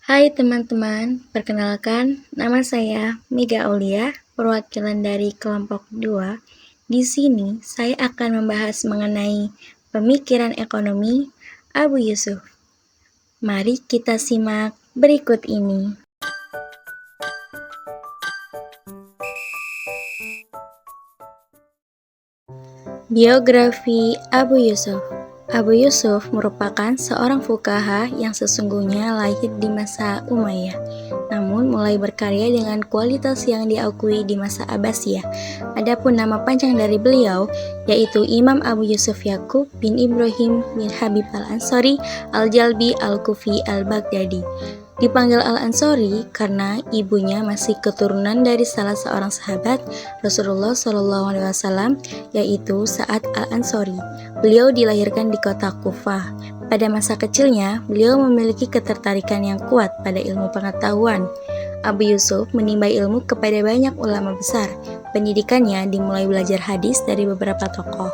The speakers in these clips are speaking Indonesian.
Hai teman-teman, perkenalkan nama saya Mega Aulia, perwakilan dari kelompok 2. Di sini saya akan membahas mengenai pemikiran ekonomi Abu Yusuf. Mari kita simak berikut ini. Biografi Abu Yusuf. Abu Yusuf merupakan seorang fuqaha yang sesungguhnya lahir di masa Umayyah, namun mulai berkarya dengan kualitas yang diakui di masa Abbasiyah. Adapun nama panjang dari beliau yaitu Imam Abu Yusuf Yaqub bin Ibrahim bin Habib Al-Ansari Al-Jalbi Al-Kufi Al-Baghdadi. Dipanggil Al-Ansori karena ibunya masih keturunan dari salah seorang sahabat Rasulullah SAW, yaitu Sa'ad Al-Ansori. Beliau dilahirkan di kota Kufah. Pada masa kecilnya, beliau memiliki ketertarikan yang kuat pada ilmu pengetahuan. Abu Yusuf menimba ilmu kepada banyak ulama besar. Pendidikannya dimulai belajar hadis dari beberapa tokoh.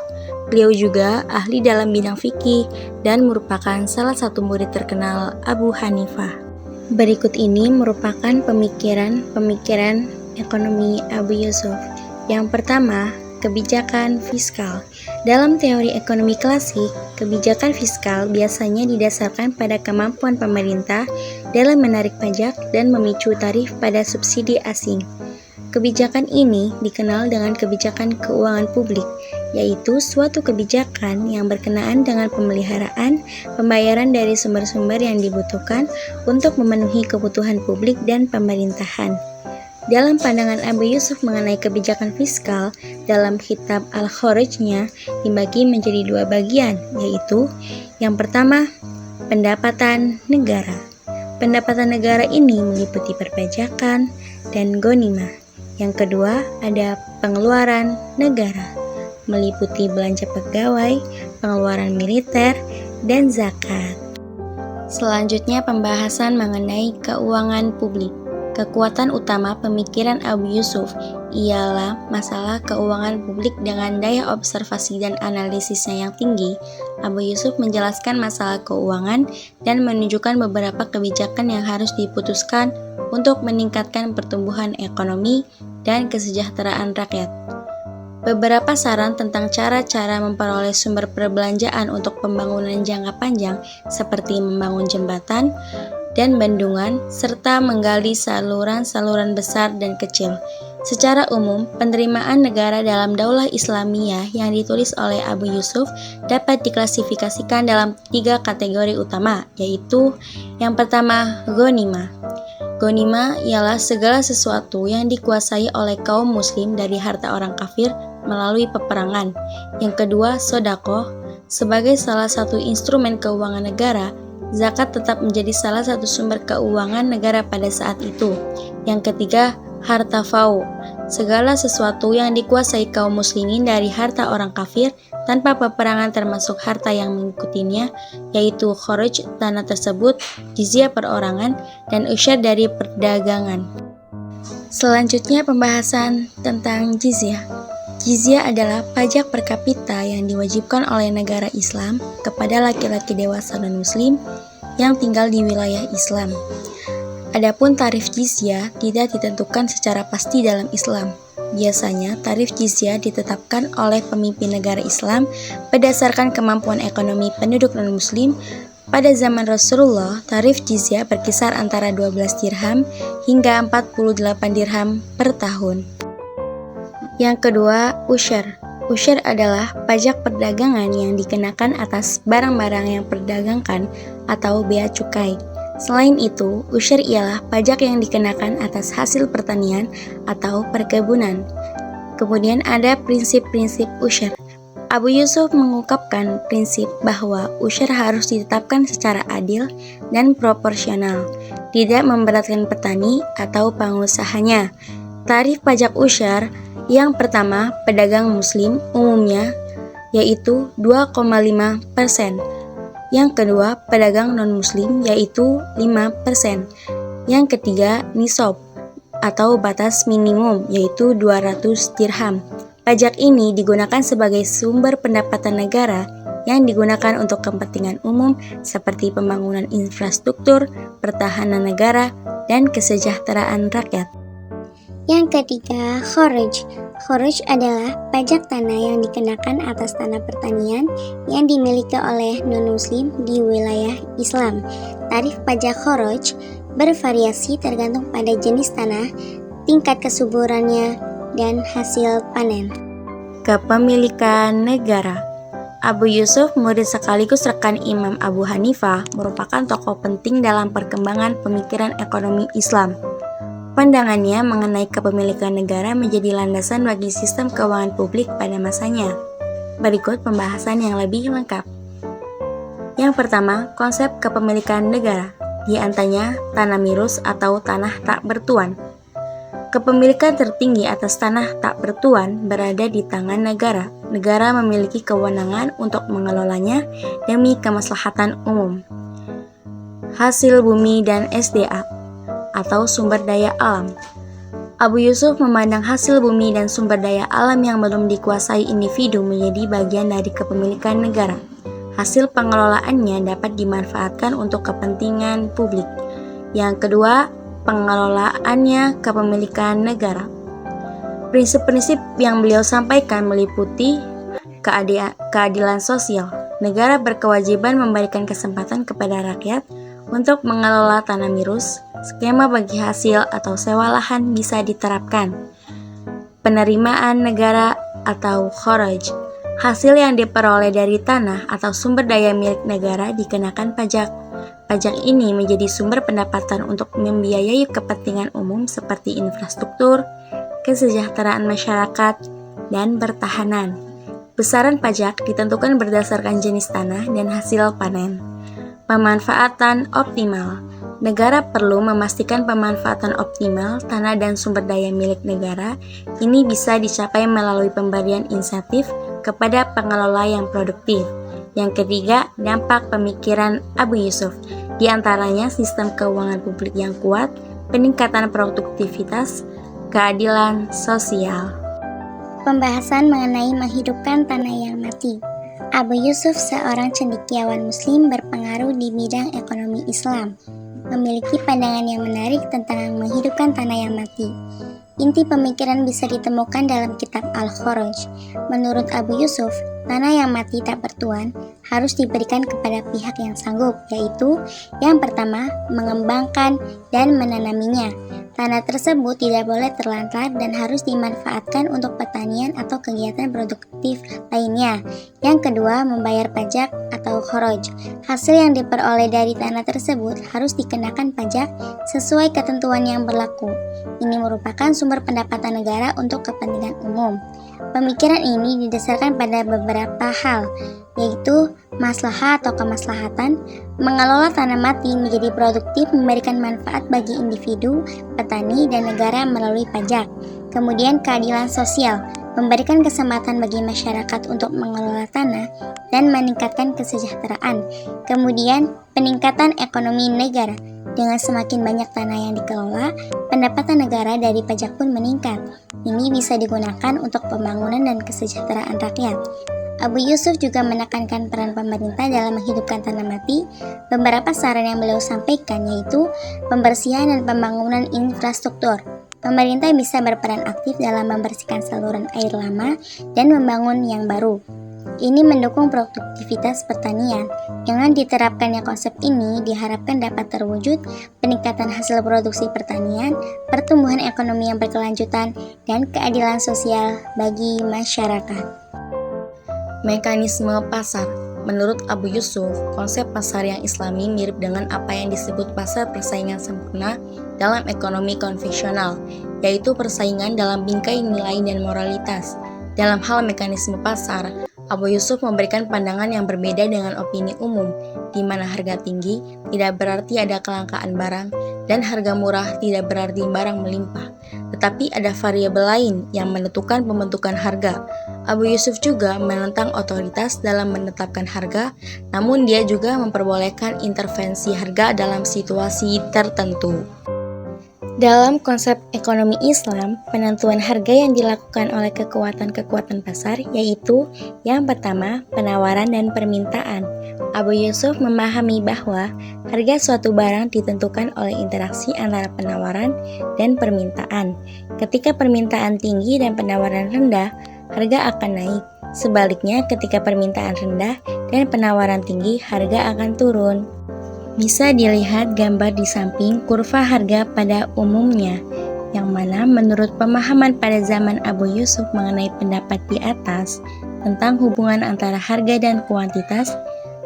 Beliau juga ahli dalam bidang fikih dan merupakan salah satu murid terkenal Abu Hanifah. Berikut ini merupakan pemikiran ekonomi Abu Yusuf. Yang pertama, kebijakan fiskal. Dalam teori ekonomi klasik, kebijakan fiskal biasanya didasarkan pada kemampuan pemerintah dalam menarik pajak dan memicu tarif pada subsidi asing. Kebijakan ini dikenal dengan kebijakan keuangan publik, yaitu suatu kebijakan yang berkenaan dengan pemeliharaan pembayaran dari sumber-sumber yang dibutuhkan untuk memenuhi kebutuhan publik dan pemerintahan. Dalam pandangan Abu Yusuf mengenai kebijakan fiskal, dalam kitab Al-Kharij-nya dibagi menjadi dua bagian, yaitu yang pertama, pendapatan negara. Pendapatan negara ini meliputi perpajakan dan ghanimah. Yang kedua, ada pengeluaran negara, meliputi belanja pegawai, pengeluaran militer, dan zakat. Selanjutnya, pembahasan mengenai keuangan publik. Kekuatan utama pemikiran Abu Yusuf ialah masalah keuangan publik dengan daya observasi dan analisisnya yang tinggi. Abu Yusuf menjelaskan masalah keuangan dan menunjukkan beberapa kebijakan yang harus diputuskan untuk meningkatkan pertumbuhan ekonomi dan kesejahteraan rakyat. Beberapa saran tentang cara-cara memperoleh sumber perbelanjaan untuk pembangunan jangka panjang seperti membangun jembatan dan bendungan, serta menggali saluran-saluran besar dan kecil. Secara umum, penerimaan negara dalam Daulah Islamiyah yang ditulis oleh Abu Yusuf dapat diklasifikasikan dalam 3 kategori utama, yaitu yang pertama, ghanimah. Ghanimah ialah segala sesuatu yang dikuasai oleh kaum muslim dari harta orang kafir melalui peperangan. Yang kedua, sedekah. Sebagai salah satu instrumen keuangan negara, zakat tetap menjadi salah satu sumber keuangan negara pada saat itu. Yang ketiga, harta fau. Segala sesuatu yang dikuasai kaum muslimin dari harta orang kafir tanpa peperangan termasuk harta yang mengikutinya, yaitu kharaj tanah tersebut, jizyah perorangan, dan usyar dari perdagangan. Selanjutnya pembahasan tentang jizyah. Jizyah adalah pajak per kapita yang diwajibkan oleh negara Islam kepada laki-laki dewasa non-muslim yang tinggal di wilayah Islam. Adapun tarif jizyah tidak ditentukan secara pasti dalam Islam. Biasanya tarif jizyah ditetapkan oleh pemimpin negara Islam berdasarkan kemampuan ekonomi penduduk non-muslim. Pada zaman Rasulullah, tarif jizyah berkisar antara 12 dirham hingga 48 dirham per tahun. Yang kedua, usyar. Usyar adalah pajak perdagangan yang dikenakan atas barang-barang yang diperdagangkan atau bea cukai. Selain itu, usyar ialah pajak yang dikenakan atas hasil pertanian atau perkebunan. Kemudian ada prinsip-prinsip usyar. Abu Yusuf mengungkapkan prinsip bahwa usyar harus ditetapkan secara adil dan proporsional, tidak memberatkan petani atau pengusahanya. Tarif pajak usyar yang pertama, pedagang muslim umumnya yaitu 2,5%. Yang kedua, pedagang non-muslim yaitu 5%. Yang ketiga, nisab atau batas minimum yaitu 200 dirham. Pajak ini digunakan sebagai sumber pendapatan negara yang digunakan untuk kepentingan umum seperti pembangunan infrastruktur, pertahanan negara, dan kesejahteraan rakyat. Yang ketiga, kharaj. Kharaj adalah pajak tanah yang dikenakan atas tanah pertanian yang dimiliki oleh non-muslim di wilayah Islam. Tarif pajak kharaj bervariasi tergantung pada jenis tanah, tingkat kesuburannya, dan hasil panen. Kepemilikan negara. Abu Yusuf, murid sekaligus rekan Imam Abu Hanifah, merupakan tokoh penting dalam perkembangan pemikiran ekonomi Islam. Pandangannya mengenai kepemilikan negara menjadi landasan bagi sistem keuangan publik pada masanya. Berikut pembahasan yang lebih lengkap. Yang pertama, konsep kepemilikan negara, di antaranya tanah mirus atau tanah tak bertuan. Kepemilikan tertinggi atas tanah tak bertuan berada di tangan negara. Negara memiliki kewenangan untuk mengelolanya demi kemaslahatan umum. Hasil bumi dan SDA atau sumber daya alam. Abu Yusuf memandang hasil bumi dan sumber daya alam yang belum dikuasai individu menjadi bagian dari kepemilikan negara. Hasil pengelolaannya dapat dimanfaatkan untuk kepentingan publik. Yang kedua, pengelolaannya kepemilikan negara. Prinsip-prinsip yang beliau sampaikan meliputi keadilan sosial. Negara berkewajiban memberikan kesempatan kepada rakyat untuk mengelola tanah mirus. Skema bagi hasil atau sewa lahan bisa diterapkan. Penerimaan negara atau kharaj. Hasil yang diperoleh dari tanah atau sumber daya milik negara dikenakan pajak. Pajak ini menjadi sumber pendapatan untuk membiayai kepentingan umum seperti infrastruktur, kesejahteraan masyarakat, dan pertahanan. Besaran pajak ditentukan berdasarkan jenis tanah dan hasil panen. Pemanfaatan optimal. Negara perlu memastikan pemanfaatan optimal tanah dan sumber daya milik negara. Ini bisa dicapai melalui pemberian insentif kepada pengelola yang produktif. Yang ketiga, dampak pemikiran Abu Yusuf, di antaranya sistem keuangan publik yang kuat, peningkatan produktivitas, keadilan sosial. Pembahasan mengenai menghidupkan tanah yang mati. Abu Yusuf, seorang cendekiawan muslim berpengaruh di bidang ekonomi Islam, memiliki pandangan yang menarik tentang menghidupkan tanah yang mati. Inti pemikiran bisa ditemukan dalam kitab Al-Kharaj. Menurut Abu Yusuf, tanah yang mati tak bertuan harus diberikan kepada pihak yang sanggup, yaitu yang pertama, mengembangkan dan menanaminya. Tanah tersebut tidak boleh terlantar dan harus dimanfaatkan untuk pertanian atau kegiatan produktif lainnya. Yang kedua, membayar pajak atau kharaj. Hasil yang diperoleh dari tanah tersebut harus dikenakan pajak sesuai ketentuan yang berlaku. Ini merupakan sumber pendapatan negara untuk kepentingan umum. Pemikiran ini didasarkan pada beberapa hal, yaitu maslahah atau kemaslahatan, mengelola tanah mati menjadi produktif memberikan manfaat bagi individu, petani, dan negara melalui pajak. Kemudian keadilan sosial, memberikan kesempatan bagi masyarakat untuk mengelola tanah dan meningkatkan kesejahteraan. Kemudian peningkatan ekonomi negara. Dengan semakin banyak tanah yang dikelola, pendapatan negara dari pajak pun meningkat. Ini bisa digunakan untuk pembangunan dan kesejahteraan rakyat. Abu Yusuf juga menekankan peran pemerintah dalam menghidupkan tanah mati. Beberapa saran yang beliau sampaikan yaitu pembersihan dan pembangunan infrastruktur. Pemerintah bisa berperan aktif dalam membersihkan saluran air lama dan membangun yang baru. Ini mendukung produktivitas pertanian. Dengan diterapkannya konsep ini, diharapkan dapat terwujud peningkatan hasil produksi pertanian, pertumbuhan ekonomi yang berkelanjutan, dan keadilan sosial bagi masyarakat. Mekanisme pasar. Menurut Abu Yusuf, konsep pasar yang islami mirip dengan apa yang disebut pasar persaingan sempurna dalam ekonomi konvensional, yaitu persaingan dalam bingkai nilai dan moralitas. Dalam hal mekanisme pasar, Abu Yusuf memberikan pandangan yang berbeda dengan opini umum, di mana harga tinggi tidak berarti ada kelangkaan barang, dan harga murah tidak berarti barang melimpah. Tetapi ada variabel lain yang menentukan pembentukan harga. Abu Yusuf juga menentang otoritas dalam menetapkan harga, namun dia juga memperbolehkan intervensi harga dalam situasi tertentu. Dalam konsep ekonomi Islam, penentuan harga yang dilakukan oleh kekuatan-kekuatan pasar yaitu yang pertama, penawaran dan permintaan. Abu Yusuf memahami bahwa harga suatu barang ditentukan oleh interaksi antara penawaran dan permintaan. Ketika permintaan tinggi dan penawaran rendah, harga akan naik. Sebaliknya, ketika permintaan rendah dan penawaran tinggi, harga akan turun. Bisa dilihat gambar di samping kurva harga pada umumnya, yang mana menurut pemahaman pada zaman Abu Yusuf mengenai pendapat di atas tentang hubungan antara harga dan kuantitas,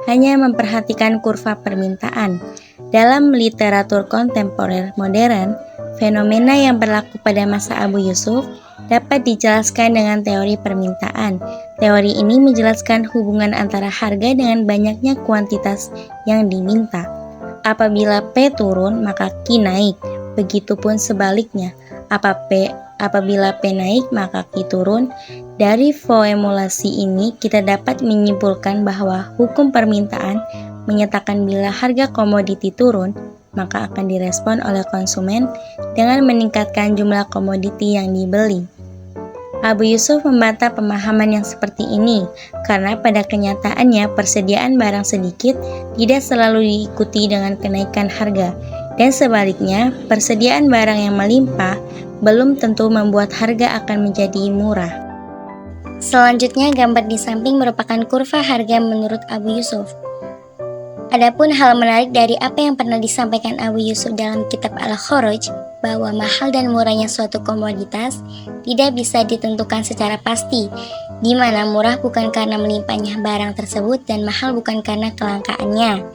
hanya memperhatikan kurva permintaan. Dalam literatur kontemporer modern, fenomena yang berlaku pada masa Abu Yusuf dapat dijelaskan dengan teori permintaan. Teori ini menjelaskan hubungan antara harga dengan banyaknya kuantitas yang diminta. Apabila P turun, maka Q naik. Begitupun sebaliknya. Apabila P naik, maka Q turun. Dari formulasi ini, kita dapat menyimpulkan bahwa hukum permintaan menyatakan bila harga komoditi turun, maka akan direspon oleh konsumen dengan meningkatkan jumlah komoditi yang dibeli. Abu Yusuf membantah pemahaman yang seperti ini, karena pada kenyataannya persediaan barang sedikit tidak selalu diikuti dengan kenaikan harga, dan sebaliknya persediaan barang yang melimpah belum tentu membuat harga akan menjadi murah. Selanjutnya, gambar di samping merupakan kurva harga menurut Abu Yusuf. Adapun hal menarik dari apa yang pernah disampaikan Abu Yusuf dalam kitab Al-Khuruj, bahwa mahal dan murahnya suatu komoditas tidak bisa ditentukan secara pasti, di mana murah bukan karena melimpahnya barang tersebut dan mahal bukan karena kelangkaannya.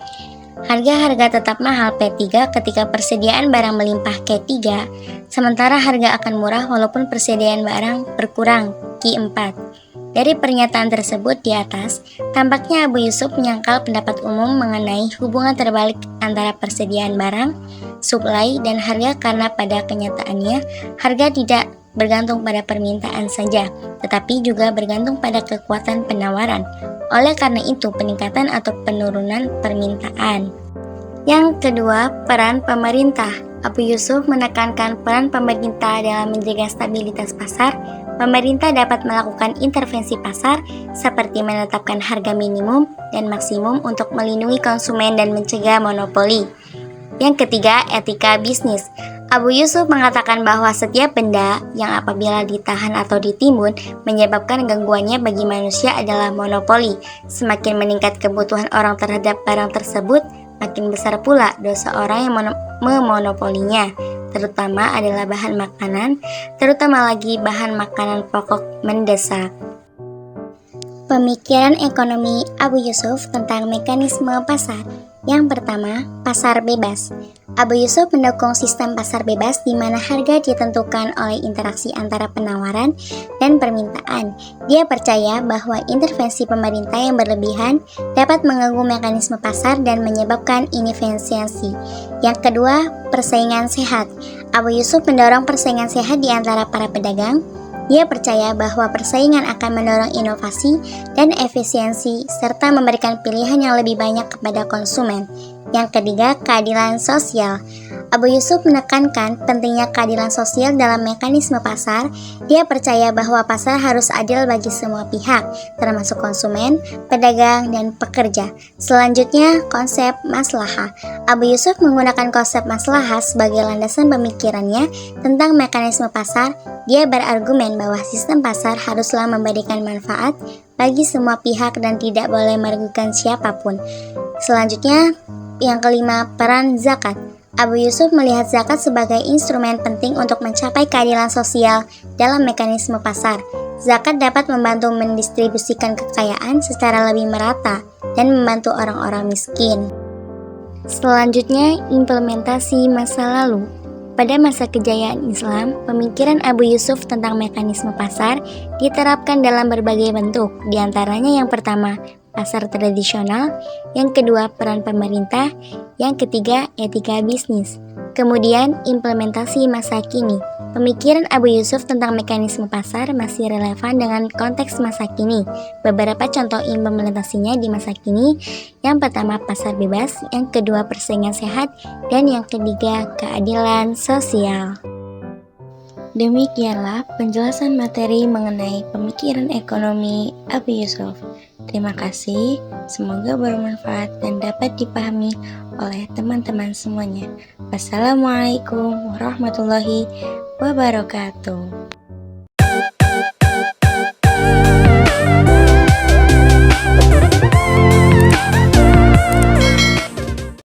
Harga-harga tetap mahal P3 ketika persediaan barang melimpah Q3, sementara harga akan murah walaupun persediaan barang berkurang Q4. Dari pernyataan tersebut di atas, tampaknya Abu Yusuf menyangkal pendapat umum mengenai hubungan terbalik antara persediaan barang, supply, dan harga karena pada kenyataannya harga tidak bergantung pada permintaan saja, tetapi juga bergantung pada kekuatan penawaran. Oleh karena itu, peningkatan atau penurunan permintaan. Yang kedua, peran pemerintah. Abu Yusuf menekankan peran pemerintah dalam menjaga stabilitas pasar. Pemerintah dapat melakukan intervensi pasar seperti menetapkan harga minimum dan maksimum untuk melindungi konsumen dan mencegah monopoli. Yang ketiga, etika bisnis. Abu Yusuf mengatakan bahwa setiap benda yang apabila ditahan atau ditimbun menyebabkan gangguannya bagi manusia adalah monopoli. Semakin meningkat kebutuhan orang terhadap barang tersebut, makin besar pula dosa orang yang memonopolinya, terutama adalah bahan makanan, terutama lagi bahan makanan pokok mendesak. Pemikiran ekonomi Abu Yusuf tentang mekanisme pasar. Yang pertama, pasar bebas. Abu Yusuf mendukung sistem pasar bebas di mana harga ditentukan oleh interaksi antara penawaran dan permintaan. Dia percaya bahwa intervensi pemerintah yang berlebihan dapat mengganggu mekanisme pasar dan menyebabkan inefisiensi. Yang kedua, persaingan sehat. Abu Yusuf mendorong persaingan sehat di antara para pedagang. Dia percaya bahwa persaingan akan mendorong inovasi dan efisiensi serta memberikan pilihan yang lebih banyak kepada konsumen. Yang ketiga, keadilan sosial. Abu Yusuf menekankan pentingnya keadilan sosial dalam mekanisme pasar. Dia percaya bahwa pasar harus adil bagi semua pihak, termasuk konsumen, pedagang, dan pekerja. Selanjutnya, konsep maslahah. Abu Yusuf menggunakan konsep maslahah sebagai landasan pemikirannya tentang mekanisme pasar. Dia berargumen bahwa sistem pasar haruslah memberikan manfaat bagi semua pihak dan tidak boleh merugikan siapapun. Selanjutnya, yang kelima, peran zakat. Abu Yusuf melihat zakat sebagai instrumen penting untuk mencapai keadilan sosial dalam mekanisme pasar. Zakat dapat membantu mendistribusikan kekayaan secara lebih merata dan membantu orang-orang miskin. Selanjutnya, implementasi masa lalu. Pada masa kejayaan Islam, pemikiran Abu Yusuf tentang mekanisme pasar diterapkan dalam berbagai bentuk, di antaranya yang pertama, pasar tradisional, yang kedua peran pemerintah, yang ketiga etika bisnis. Kemudian, implementasi masa kini. Pemikiran Abu Yusuf tentang mekanisme pasar masih relevan dengan konteks masa kini. Beberapa contoh implementasinya di masa kini, yang pertama pasar bebas, yang kedua persaingan sehat, dan yang ketiga keadilan sosial. Demikianlah penjelasan materi mengenai pemikiran ekonomi Abu Yusuf. Terima kasih, semoga bermanfaat dan dapat dipahami oleh teman-teman semuanya. Wassalamualaikum warahmatullahi wabarakatuh.